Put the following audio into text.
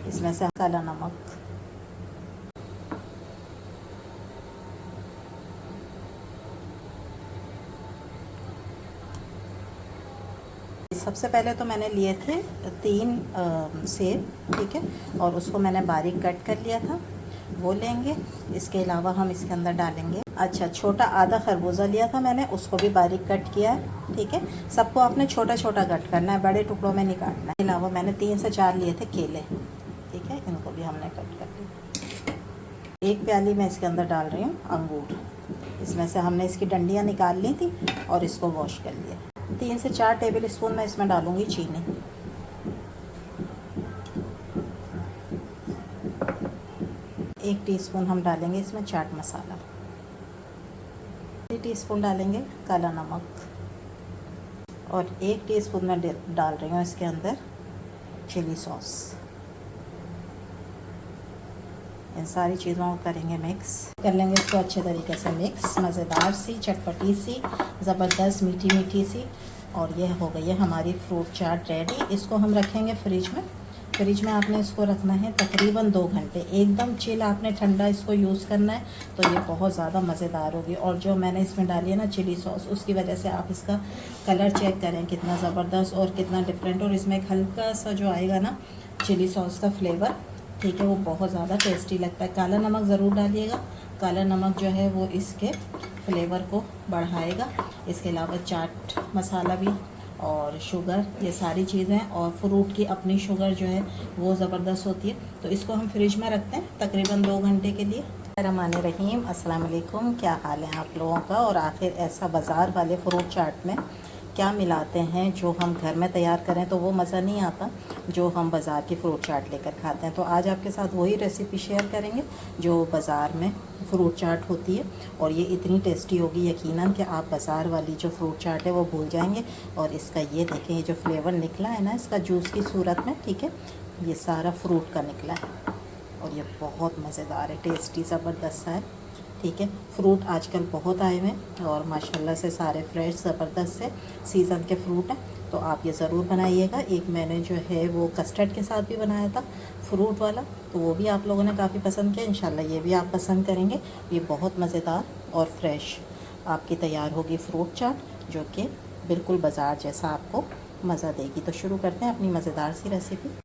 इसमें से काला नमक, सबसे पहले तो मैंने लिए थे 3 सेब, ठीक है, और उसको मैंने बारीक कट कर लिया था, वो लेंगे। इसके अलावा हम इसके अंदर डालेंगे, अच्छा, छोटा आधा खरबूजा लिया था मैंने, उसको भी बारीक कट किया है, ठीक है। सबको आपने छोटा छोटा कट करना है, बड़े टुकड़ों में नहीं काटना है। इसके अलावा मैंने 3 से 4 लिए थे केले, ठीक है, इनको भी हमने कट कर लिया। 1 प्याली मैं इसके अंदर डाल रही हूँ अंगूर, इसमें से हमने इसकी डंडियाँ निकाल ली थी और इसको वॉश कर लिया। 3 से 4 टेबल स्पून मैं इसमें डालूँगी चीनी, 1 टीस्पून हम डालेंगे इसमें चाट मसाला, 1 टीस्पून डालेंगे काला नमक, और 1 टीस्पून मैं डाल रही हूँ इसके अंदर चिली सॉस। इन सारी चीज़ों को करेंगे मिक्स, कर लेंगे इसको अच्छे तरीके से मिक्स, मज़ेदार सी, चटपटी सी, ज़बरदस्त मीठी मीठी सी। और ये हो गई है हमारी फ्रूट चाट रेडी। इसको हम रखेंगे फ्रिज में। फ्रिज में आपने इसको रखना है तकरीबन 2 घंटे, एकदम चिल, आपने ठंडा इसको यूज़ करना है, तो ये बहुत ज़्यादा मज़ेदार होगी। और जो मैंने इसमें डाली है ना चिली सॉस, उसकी वजह से आप इसका कलर चेक करें कितना ज़बरदस्त और कितना डिफरेंट, और इसमें एक हल्का सा जो आएगा ना चिली सॉस का फ्लेवर, ठीक है, वो बहुत ज़्यादा टेस्टी लगता है। काला नमक ज़रूर डालिएगा, काला नमक जो है वो इसके फ्लेवर को बढ़ाएगा। इसके अलावा चाट मसाला भी और शुगर, ये सारी चीज़ें, और फ्रूट की अपनी शुगर जो है वो ज़बरदस्त होती है। तो इसको हम फ्रिज में रखते हैं तकरीबन 2 घंटे के लिए। रहमानिर्रहीम, अस्सलाम वालेकुम, क्या हाल है आप लोगों का। और आखिर ऐसा बाज़ार वाले फ्रूट चाट में क्या मिलाते हैं जो हम घर में तैयार करें तो वो मज़ा नहीं आता जो हम बाज़ार की फ़्रूट चाट लेकर खाते हैं। तो आज आपके साथ वही रेसिपी शेयर करेंगे जो बाज़ार में फ़्रूट चाट होती है, और ये इतनी टेस्टी होगी यकीनन कि आप बाज़ार वाली जो फ़्रूट चाट है वो भूल जाएंगे। और इसका ये देखें, ये जो फ्लेवर निकला है ना इसका जूस की सूरत में, ठीक है, ये सारा फ्रूट का निकला है और ये बहुत मज़ेदार है, टेस्टी ज़बरदस्त है, ठीक है। फ्रूट आजकल बहुत आए हुए हैं और माशाल्लाह से सारे फ्रेश ज़बरदस्त से सीज़न के फ्रूट हैं, तो आप ये ज़रूर बनाइएगा। एक मैंने जो है वो कस्टर्ड के साथ भी बनाया था फ्रूट वाला, तो वो भी आप लोगों ने काफ़ी पसंद किया, इंशाल्लाह ये भी आप पसंद करेंगे। ये बहुत मज़ेदार और फ्रेश आपकी तैयार होगी फ्रूट चाट, जो कि बिल्कुल बाज़ार जैसा आपको मज़ा देगी। तो शुरू करते हैं अपनी मज़ेदार सी रेसिपी।